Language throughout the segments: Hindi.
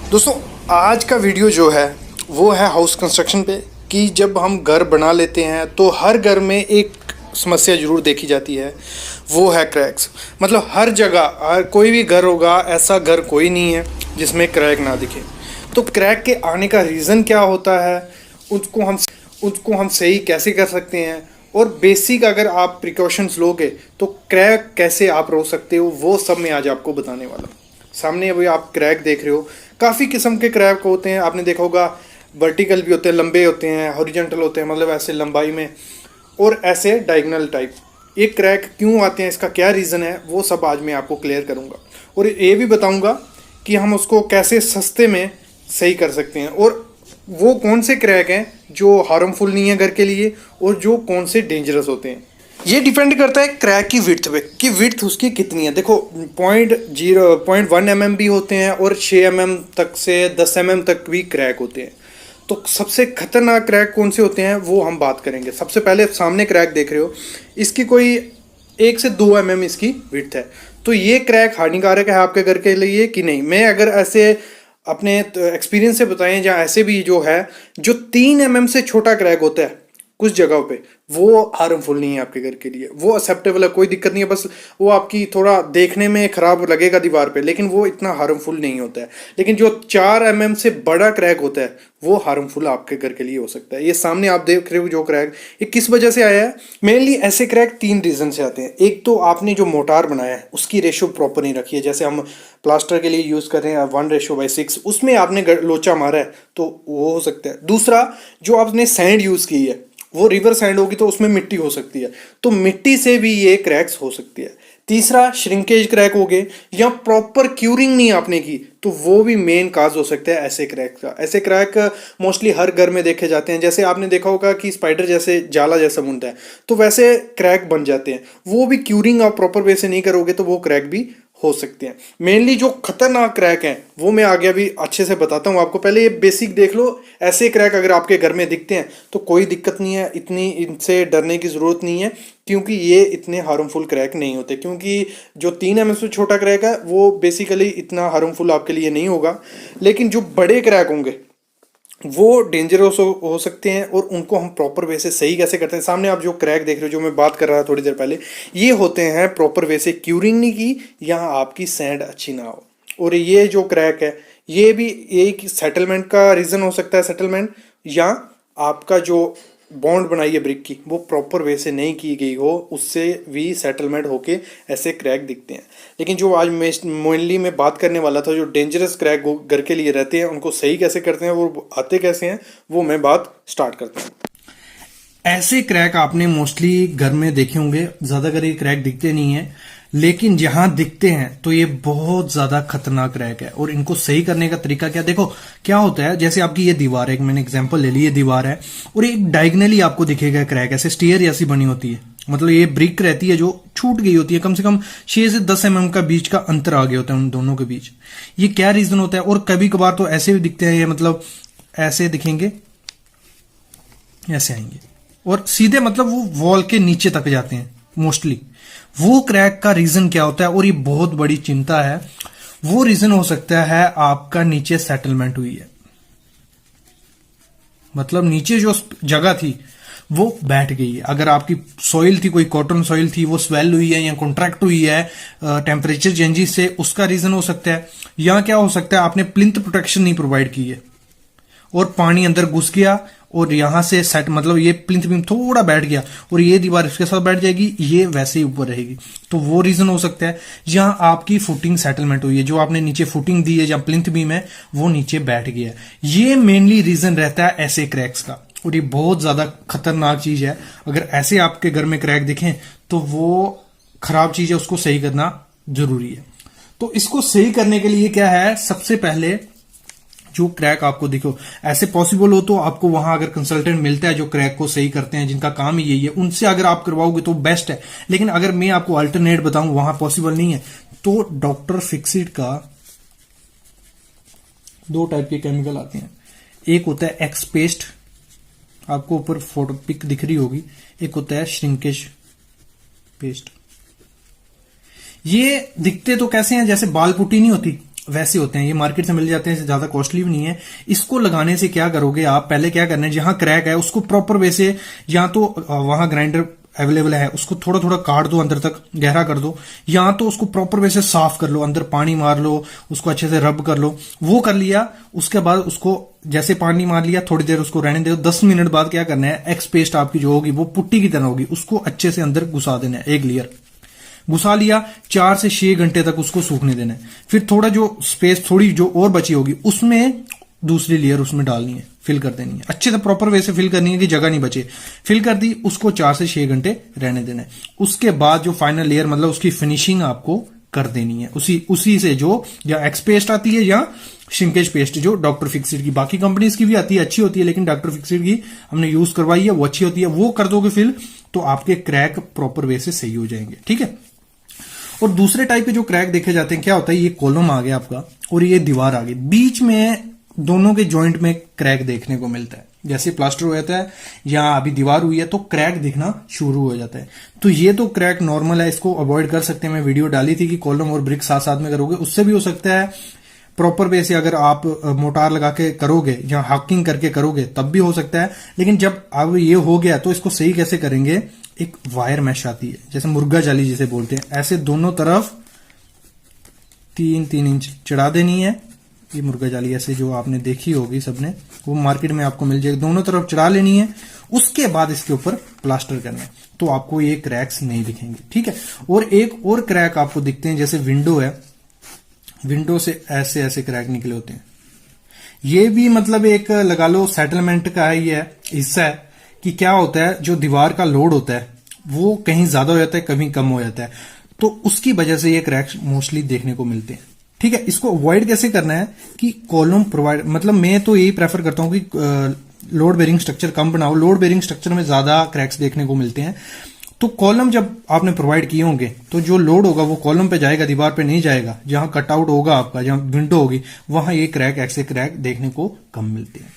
दोस्तों, आज का वीडियो जो है वो है हाउस कंस्ट्रक्शन पे कि जब हम घर बना लेते हैं तो हर घर में एक समस्या ज़रूर देखी जाती है, वो है क्रैक्स। मतलब हर जगह, हर कोई भी घर होगा, ऐसा घर कोई नहीं है जिसमें क्रैक ना दिखे। तो क्रैक के आने का रीज़न क्या होता है, उसको हम सही कैसे कर सकते हैं, और बेसिक अगर आप प्रिकॉशंस लोगे तो क्रैक कैसे आप रोक सकते हो, वो सब मैं आज आपको बताने वाला हूँ। सामने अभी आप क्रैक देख रहे हो, काफ़ी किस्म के क्रैक होते हैं। आपने देखा होगा वर्टिकल भी होते हैं, लंबे होते हैं, हॉरिजॉन्टल होते हैं, मतलब ऐसे लंबाई में, और ऐसे डायगोनल टाइप। ये क्रैक क्यों आते हैं, इसका क्या रीज़न है, वो सब आज मैं आपको क्लियर करूँगा। और ये भी बताऊँगा कि हम उसको कैसे सस्ते में सही कर सकते हैं, और वो कौन से क्रैक हैं जो हार्मफुल नहीं है घर के लिए, और जो कौन से डेंजरस होते हैं। ये डिपेंड करता है क्रैक की विड्थ पे कि विड्थ उसकी कितनी है। देखो 0.1 mm भी होते हैं और 6 mm तक से 10 mm तक भी क्रैक होते हैं। तो सबसे खतरनाक क्रैक कौन से होते हैं वो हम बात करेंगे। सबसे पहले सामने क्रैक देख रहे हो, इसकी कोई 1 से 2 mm इसकी विड्थ है। तो ये क्रैक हानिकारक है आपके घर के लिए कि नहीं। मैं अगर ऐसे अपने एक्सपीरियंस से बताएं, जहाँ ऐसे भी जो है जो 3 mm से छोटा क्रैक होता है कुछ जगहों पे, वो हार्मफुल नहीं है आपके घर के लिए, वो एक्सेप्टेबल है, कोई दिक्कत नहीं है। बस वो आपकी थोड़ा देखने में खराब लगेगा दीवार पे, लेकिन वो इतना हार्मफुल नहीं होता है। लेकिन जो 4 mm से बड़ा क्रैक होता है वो हार्मफुल आपके घर के लिए हो सकता है। ये सामने आप देख रहे हो जो क्रैक, ये किस वजह से आया है। मेनली ऐसे क्रैक 3 रीजन से आते हैं। एक तो आपने जो मोटार बनाया है उसकी रेशो प्रॉपर नहीं रखी है। जैसे हम प्लास्टर के लिए यूज़ कर रहे हैं 1:6, उसमें आपने लोचा मारा है तो वो हो सकता है। दूसरा, जो आपने सैंड यूज़ की है वो रिवर सैंड होगी तो उसमें मिट्टी हो सकती है, तो मिट्टी से भी ये क्रैक्स हो सकती है। तीसरा, श्रिंकेज क्रैक हो गए, या प्रॉपर क्यूरिंग नहीं आपने की, तो वो भी मेन काज हो सकता है ऐसे क्रैक का। ऐसे क्रैक मोस्टली हर घर में देखे जाते हैं। जैसे आपने देखा होगा कि स्पाइडर जैसे जाला जैसा बुनता है, तो वैसे क्रैक बन जाते हैं। वो भी क्यूरिंग आप प्रॉपर वे से नहीं करोगे तो वो क्रैक भी हो सकते हैं। मेनली जो खतरनाक क्रैक हैं वो मैं आगे अभी अच्छे से बताता हूँ आपको। पहले ये बेसिक देख लो। ऐसे क्रैक अगर आपके घर में दिखते हैं तो कोई दिक्कत नहीं है, इतनी इनसे डरने की ज़रूरत नहीं है, क्योंकि ये इतने हार्मफुल क्रैक नहीं होते। क्योंकि जो 3 mm से छोटा क्रैक है वो बेसिकली इतना हार्मफुल आपके लिए नहीं होगा, लेकिन जो बड़े क्रैक होंगे वो डेंजरस हो सकते हैं, और उनको हम प्रॉपर वे से सही कैसे करते हैं। सामने आप जो क्रैक देख रहे हो, जो मैं बात कर रहा था थोड़ी देर पहले, ये होते हैं प्रॉपर वे से क्यूरिंग नहीं की, या आपकी सैंड अच्छी ना हो। और ये जो क्रैक है ये भी एक सेटलमेंट का रीज़न हो सकता है, सेटलमेंट, या आपका जो बॉन्ड बनाई है ब्रिक की वो प्रॉपर वे से नहीं की गई हो, उससे भी सेटलमेंट होके ऐसे क्रैक दिखते हैं। लेकिन जो आज मेनली मैं बात करने वाला था, जो डेंजरस क्रैक घर के लिए रहते हैं, उनको सही कैसे करते हैं, वो आते कैसे हैं, वो मैं बात स्टार्ट करता हूँ। ऐसे क्रैक आपने मोस्टली घर में देखे होंगे, ज्यादातर ये क्रैक दिखते नहीं है, लेकिन जहां दिखते हैं तो ये बहुत ज्यादा खतरनाक क्रैक है। और इनको सही करने का तरीका क्या, देखो क्या होता है। जैसे आपकी ये दीवार है, मैंने एग्जांपल ले ली, ये दीवार है और एक डायगनली आपको दिखेगा क्रैक, ऐसे स्टेयर जैसी बनी होती है। मतलब ये ब्रिक रहती है जो छूट गई होती है, कम से कम 6 से 10 mm का बीच का अंतर आ गया होता है उन दोनों के बीच। ये क्या रीजन होता है। और कभी कभार तो ऐसे भी दिखते हैं, ये मतलब ऐसे दिखेंगे, ऐसे आएंगे और सीधे मतलब वो वॉल के नीचे तक जाते हैं मोस्टली। वो क्रैक का रीजन क्या होता है, और ये बहुत बड़ी चिंता है। वो रीजन हो सकता है आपका नीचे सेटलमेंट हुई है, मतलब नीचे जो जगह थी वो बैठ गई है। अगर आपकी सॉइल थी, कोई कॉटन सॉइल थी, वो स्वेल हुई है या कॉन्ट्रैक्ट हुई है टेम्परेचर चेंजेस से, उसका रीजन हो सकता है। या क्या हो सकता है, आपने प्लिंथ प्रोटेक्शन नहीं प्रोवाइड की है और पानी अंदर घुस गया और यहां से सेट, मतलब ये प्लिंथ बीम थोड़ा बैठ गया और ये दीवार इसके साथ बैठ जाएगी, ये वैसे ही ऊपर रहेगी। तो वो रीजन हो सकता है। जहां आपकी फुटिंग सेटलमेंट हुई है, जो आपने नीचे फुटिंग दी है, जहां प्लिंथ बीम है वो नीचे बैठ गया है, ये मेनली रीजन रहता है ऐसे क्रैक्स का। और ये बहुत ज्यादा खतरनाक चीज है। अगर ऐसे आपके घर में क्रैक दिखें तो वो खराब चीज है, उसको सही करना जरूरी है। तो इसको सही करने के लिए क्या है, सबसे पहले जो क्रैक आपको दिखो, ऐसे पॉसिबल हो तो आपको वहां अगर कंसल्टेंट मिलता है जो क्रैक को सही करते हैं, जिनका काम ही यही है, उनसे अगर आप करवाओगे तो बेस्ट है। लेकिन अगर मैं आपको अल्टरनेट बताऊं वहां पॉसिबल नहीं है, तो डॉक्टर फिक्सिट का 2 टाइप के केमिकल आते हैं। एक होता है एक्स पेस्ट, आपको ऊपर फोटो पिक दिख रही होगी। एक होता है श्रिंकेज पेस्ट। ये दिखते तो कैसे हैं, जैसे बाल पुट्टी नहीं होती वैसे होते हैं, ये मार्केट से मिल जाते हैं, ज्यादा कॉस्टली भी नहीं है। इसको लगाने से क्या करोगे आप, पहले क्या करना है, जहां क्रैक है उसको प्रॉपर वे से, या तो वहां ग्राइंडर अवेलेबल है उसको थोड़ा थोड़ा काट दो, अंदर तक गहरा कर दो, या तो उसको प्रॉपर वे से साफ कर लो, अंदर पानी मार लो, उसको अच्छे से रब कर लो। वो कर लिया, उसके बाद उसको जैसे पानी मार लिया, थोड़ी देर उसको रहने दो। 10 मिनट बाद क्या करना है, एक्स पेस्ट आपकी जो होगी वो पुट्टी की तरह होगी, उसको अच्छे से अंदर घुसा देना है, एक लेयर घुसा लिया। 4 से 6 घंटे तक उसको सूखने देना है। फिर थोड़ा जो स्पेस थोड़ी जो और बची होगी उसमें दूसरी लेयर उसमें डालनी है, फिल कर देनी है, अच्छे से प्रॉपर वे से फिल करनी है कि जगह नहीं बचे। फिल कर दी, उसको 4 से 6 घंटे रहने देना है। उसके बाद जो फाइनल लेयर मतलब उसकी फिनिशिंग आपको कर देनी है उसी से, जो या एक्स पेस्ट आती है या श्रिंकेज पेस्ट जो डॉक्टर फिक्सिट की, बाकी कंपनीज की भी आती है, अच्छी होती है, लेकिन डॉक्टर फिक्सिट की हमने यूज करवाई है, वो अच्छी होती है। वो कर दोगे फिल तो आपके क्रैक प्रॉपर वे से सही हो जाएंगे, ठीक है। और दूसरे टाइप के जो क्रैक देखे जाते हैं, क्या होता है, ये कॉलम आ गया आपका और ये दीवार आ गई, बीच में दोनों के जॉइंट में क्रैक देखने को मिलता है। जैसे प्लास्टर हो जाता है या अभी दीवार हुई है तो क्रैक दिखना शुरू हो जाता है। तो ये तो क्रैक नॉर्मल है, इसको अवॉइड कर सकते हैं। मैं वीडियो डाली थी कि कॉलम और ब्रिक साथ साथ में करोगे, उससे भी हो सकता है। प्रॉपर वे से अगर आप मोटार लगा के करोगे या हाकिंग करके करोगे तब भी हो सकता है। लेकिन जब अब ये हो गया तो इसको सही कैसे करेंगे, एक वायर मैश आती है, जैसे मुर्गा जाली जिसे बोलते हैं, ऐसे दोनों तरफ 3-3 इंच चढ़ा देनी है। ये मुर्गा जाली ऐसे जो आपने देखी होगी सबने, वो मार्केट में आपको मिल जाएगी, दोनों तरफ चढ़ा लेनी है। उसके बाद इसके ऊपर प्लास्टर करना है, तो आपको ये क्रैक्स नहीं दिखेंगे, ठीक है। और एक और क्रैक आपको दिखते हैं, जैसे विंडो है, विंडो से ऐसे ऐसे क्रैक निकले होते हैं। ये भी मतलब एक लगा लो सेटलमेंट का ही है हिस्सा है, कि क्या होता है, जो दीवार का लोड होता है वो कहीं ज्यादा हो जाता है, कहीं कम हो जाता है, तो उसकी वजह से ये क्रैक्स मोस्टली देखने को मिलते हैं, ठीक है। इसको अवॉइड कैसे करना है कि कॉलम प्रोवाइड, मतलब मैं तो यही प्रेफर करता हूं कि लोड बेरिंग स्ट्रक्चर कम बनाओ। लोड बेरिंग स्ट्रक्चर में ज्यादा क्रैक्स देखने को मिलते हैं। तो कॉलम जब आपने प्रोवाइड किए होंगे तो जो लोड होगा वो कॉलम पे जाएगा, दीवार पे नहीं जाएगा। जहां कटआउट होगा आपका, जहां विंडो होगी, वहां ये क्रैक, ऐसे क्रैक देखने को कम मिलते हैं।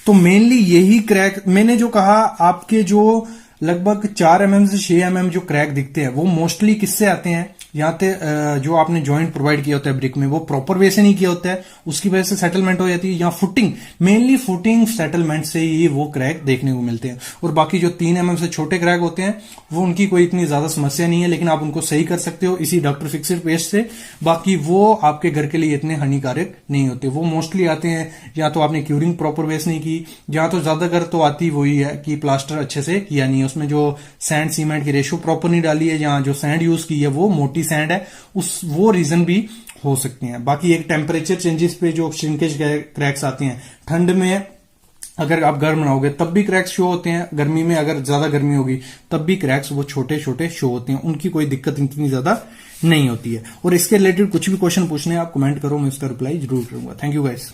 तो मेनली यही क्रैक मैंने जो कहा, आपके जो लगभग 4 mm से 6 mm जो क्रैक दिखते हैं वो मोस्टली किससे आते हैं, यहाँ पे जो आपने जॉइंट प्रोवाइड किया होता है ब्रिक में, वो प्रॉपर वे से नहीं किया होता है, उसकी वजह से सेटलमेंट हो जाती है। या फुटिंग, मेनली फुटिंग सेटलमेंट से ही वो क्रैक देखने को मिलते हैं। और बाकी जो 3 mm से छोटे क्रैक होते हैं वो उनकी कोई इतनी ज्यादा समस्या नहीं है, लेकिन आप उनको सही कर सकते हो इसी डॉक्टर फिक्सिट पेस्ट से। बाकी वो आपके घर के लिए इतने हानिकारक नहीं होते। वो मोस्टली आते हैं या तो आपने क्यूरिंग प्रॉपर वेस नहीं की, जहां तो ज्यादातर तो आती वही है कि प्लास्टर अच्छे से किया नहीं है, उसमें जो सैंड सीमेंट की रेशियो प्रॉपर नहीं डाली है, जहां जो सैंड यूज की है वो मोटी सैंड है, वो रीजन भी हो सकते हैं। बाकी एक टेम्परेचर चेंजेस पे जो श्रिंकेज क्रैक्स आते हैं, ठंड में अगर आप गर्म बनाओगे तब भी क्रैक्स शो होते हैं, गर्मी में अगर ज्यादा गर्मी होगी तब भी क्रैक्स वो छोटे छोटे शो होते हैं, उनकी कोई दिक्कत इतनी ज्यादा नहीं होती है। और इसके रिलेटेड कुछ भी क्वेश्चन पूछने हैं आप कमेंट करो, मैं उसका रिप्लाई जरूर करूंगा। Thank you guys.